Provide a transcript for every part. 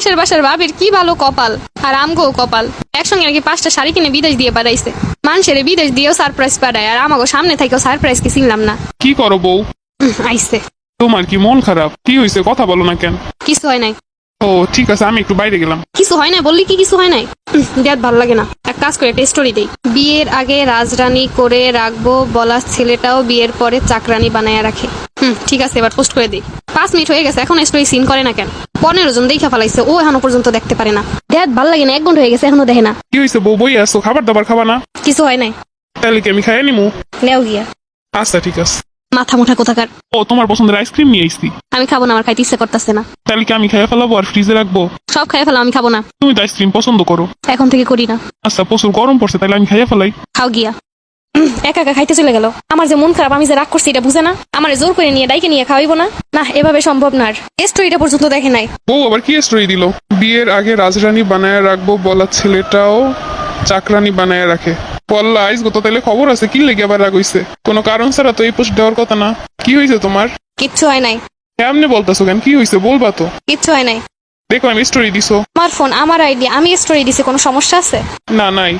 পাশের বাসার ভাবির কি ভালো কপাল, আর আমগো কপাল একসঙ্গে নাকি 5টা শাড়ি কিনে বিদেশ দিয়ে পাঠাইছে। মানুষের বিদেশ দিয়েও সারপ্রাইজ পাঠায়, আর আমাগো সামনে থেকেও সারপ্রাইজ কি চিনলাম না। কি করো বউ? আইসে। তোমার কি মন খারাপ? কি হয়েছে, কথা বলো না কেন? কিছু হয় নাই। ও ঠিক আছে, আমি একটু বাইরে গেলাম। কিছু হয় নাই বললি কি কিছু হয় নাই? দেখ ভাল লাগে না। এক কাজ করে একটা স্টোরি দেই। বিয়ের আগে রাজরানী করে রাখবো বলা ছেলেটাও বিয়ের পরে চাকরানি বানায় রাখে। ঠিক আছে, এবার পোস্ট করে দিই। 5 মিনিট হয়ে গেছে, এখন স্টোরি সিন করে না কেন? 15 জন দেখা ফেলাইছে, ও এখনো পর্যন্ত দেখতে পারে না। দেখ ভাল লাগে না, 1 ঘন্টা হয়ে গেছে এখনো দেখে না। কি হয়েছে বউ, বই আসছো, খাবার দাবার খাবা না? কিছু হয় নাই। তাহলে কি আমি খাইয়ে নিমু? নেও গিয়া। আচ্ছা ঠিক আছে। মাথা মোটা কোথাকার। ও তোমার পছন্দের আইসক্রিম নিয়ে আইসি। আমি খাবো না, আমার খাইতে ইচ্ছা করতেছে না। তাহলে কি আমি খাইয়ে ফেলাবো আর ফ্রিজে রাখবো? সব খাই ফেলাম, আমি খাবো না। তুমি তো আইসক্রিম পছন্দ করো। এখন থেকে করি না। আচ্ছা প্রচুর গরম পড়ছে, তাহলে আমি খাইয়ে ফেলাই। খাও গিয়া। একা একা খাইতে চলে গেল। আমার যে মন খারাপ, আমি যে রাগ করছি এটা বুঝে না। আমার জোর করে নিয়ে ডাইকে নিয়ে খাওয়াইবো না। না, এভাবে সম্ভব না। আর স্টোরিটা পর্যন্ত দেখে নাই। বউ আবার কি স্টোরি দিল? বিয়ের আগে রাজরানী বানায় রাখবো বলা ছেলেটাও চাকরানি বানায় রাখে। বললা আইস গো, তো তাহলে খবর আছে, কি লেগে আবার রাগ হইছে? কোনো কারণ ছাড়া তো এই পোস্ট দেওয়ার কথা না। কি হয়েছে তোমার? কিচ্ছু হয় নাই। এমনি বলতেছো কেন? কি হয়েছে বলবা তো। কিচ্ছু হয় নাই। দেখলাম স্টোরি দিছো। আমার ফোন, আমার আইডিয়া, আমি স্টোরি দিছি, কোনো সমস্যা আছে? না নাই,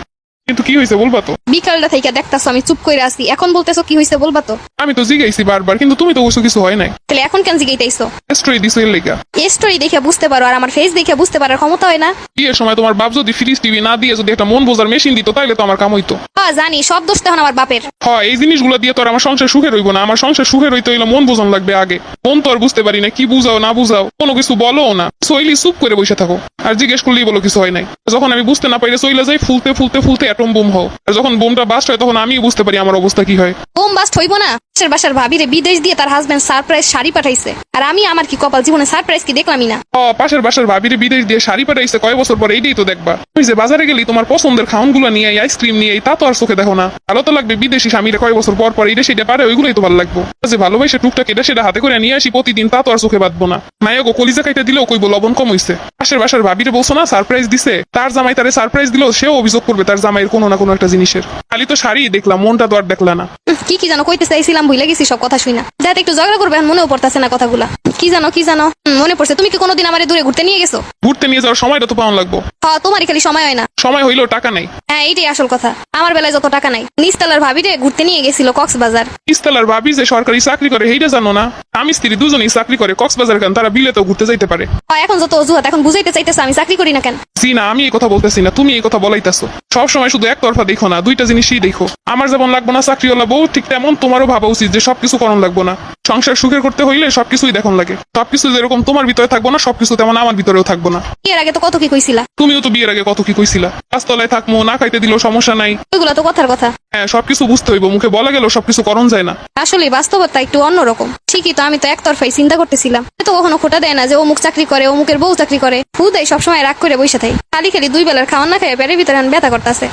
কিন্তু কি হয়েছে বলবা তো। বিকালটা থেকে দেখতাছো আমি চুপ করে আছি, এখন বলতেছো কি হয়েছে বলবা তো। আমি তো জিগাইছি বারবার, কিন্তু তুমি তো বলছো কিছু হয় নাই। তাহলে এখন কেন জিগাইতেছো? স্টোরি দিছো এর লেগা। স্টোরি দেখে বুঝতে পারো, আর আমার ফেস দেখে বুঝতে পারার ক্ষমতা হয় না? বিয়ের সময় তোমার বাপ যদি ফ্রিজ টিভি না দিয়ে যদি একটা মন বোঝার মেশিন দিত, তাহলে তো আমার কাম হইতো। হ্যাঁ জানি, সব দোষ তখন আমার বাপের। হয় এই জিনিসগুলো দিয়ে তো আর আমার সংসার সুখের হইব না। আমার সংসার সুখের হইতে হইলে মন বোঝানো লাগবে আগে। মন তো আর বুঝতে পারি না, কি বুঝাও না বুঝাও, কোনো কিছু বলো না, সইলি চুপ করে বসে থাকো। আর জিজ্ঞেস করলেই বলো কিছু হয় নাই। যখন আমি বুঝতে না পারি সইলা যাই, ফুলতে ফুলতে ফুলতে অ্যাটম বোম হও। আর যখন বোমটা বাস্ট হয়, তখন আমি বুঝতে পারি আমার অবস্থা কি হয়। বোম বাস্ট হইব না? পাশের বাসার ভাবিরে বিদেশ দিয়ে তার হাজবেন্ড সারপ্রাইজ শাড়ি পাঠাইছে, আর আমি আমার কি কপাল, জীবনে সারপ্রাইজ কি দেখলামই না। পাশের বাসার ভাবিরে বিদেশ দিয়ে শাড়ি পাঠাইছে কয় বছর পর, এইটাই তো দেখবা। তুমি যে বাজারে গেলি তোমার পছন্দের খাওয়ানগুলো নিয়ে আইসক্রিম নিয়ে, তা তো আর চোখে দেখো না। ভালো তো লাগবে বিদেশি স্বামীরা কয় বছর পর পর এইটা সেটা পারে, ওইগুলোই তো ভালো লাগবো। যে ভালোবাসে টুকটাক এটা সেটা হাতে করে নিয়ে আসি প্রতিদিন, তা তো আর চোখে বাঁধবো না। নায়ক ও কলিজা খাইতে দিলেও কইবো লবণ কম হইছে। পাশের বাসার ভাবিরে বলছো না সারপ্রাইজ দিছে, তার জামাই তারে সারপ্রাইজ দিলেও সেও অভিযোগ করবে তার জামাইয়ের কোনো না কোনো একটা জিনিসের। খালি তো শাড়ি দেখলাম, মনটা তো আর দেখলা না। কি জানো কইতে চাইছিলাম, ভুলে গেছি সব কথা শুই না। যাতে একটু ঝগড়া করবে, এখন মনেও পড়তেছে না কথাগুলা। কি জানো মনে পড়ছে। তুমি কি কোনোদিন আমার দূরে ঘুরতে নিয়ে গেছো? ঘুরতে নিয়ে যাওয়ার সময়টা তো পাওয়া লাগবো। হ্যাঁ, তোমারই খালি সময় হয় না। সময় হইলেও টাকা নাই। হ্যাঁ, এইটাই আসল কথা। আমার বেলায় যত টাকা নাই। নিচতলার ভাবিরে ঘুরতে নিয়ে গেছিল কক্সবাজার। ইস্তালার ভাবি যে সরকারি চাকরি করে, এইটা জানো না? আমি স্ত্রী দুজনেই চাকরি করে কক্সবাজার কেন, তারা বিলেতেও ঘুরতে যাইতে পারে। এখন যত অজুহাত, এখন বুঝাইতে চাইতেছে আমি চাকরি করি না কেন। জি না, আমি এই কথা বলতেছি না, তুমি এই কথা বলাইতেছো। সবসময় শুধু একতরফা দেখো না, দুইটা জিনিসই দেখো। আমার যেমন লাগবো না চাকরিওয়ালা বউ, ঠিক তেমন তোমারও ভাবা উচিত যে সবকিছু করণ লাগবো না। সংসার সুখের করতে হইলে সবকিছুই দেখুন লাগে। সবকিছু যেরকম তোমার ভিতরে থাকবো না, সবকিছু তেমন আমার ভিতরেও থাকবো না। এর আগে তো কত কি কইছিলা। তুমিও তো বিয়ের আগে কত কি কইছিলা, গাছতলায় থাকবো, না খাইতে দিলেও সমস্যা নাই। ওইগুলো তো কথার কথা। হ্যাঁ, সবকিছু বুঝতে হইব, মুখে বলা গেলেও সবকিছু করণ যায় না। আসলে বাস্তবতা একটু অন্যরকম। ঠিকই তো, আমি তো একতরফাই চিন্তা করতেছিলাম। তো কখনো খোটা দেয় না যে অমুক চাকরি করে, অমুকের বউ চাকরি করে। হুদাই সবসময় রাগ করে বসে থাই। খালি খালি 2 বেলার খাওয়ান না খাই পেটের ভিতরে ব্যথা করতেছে।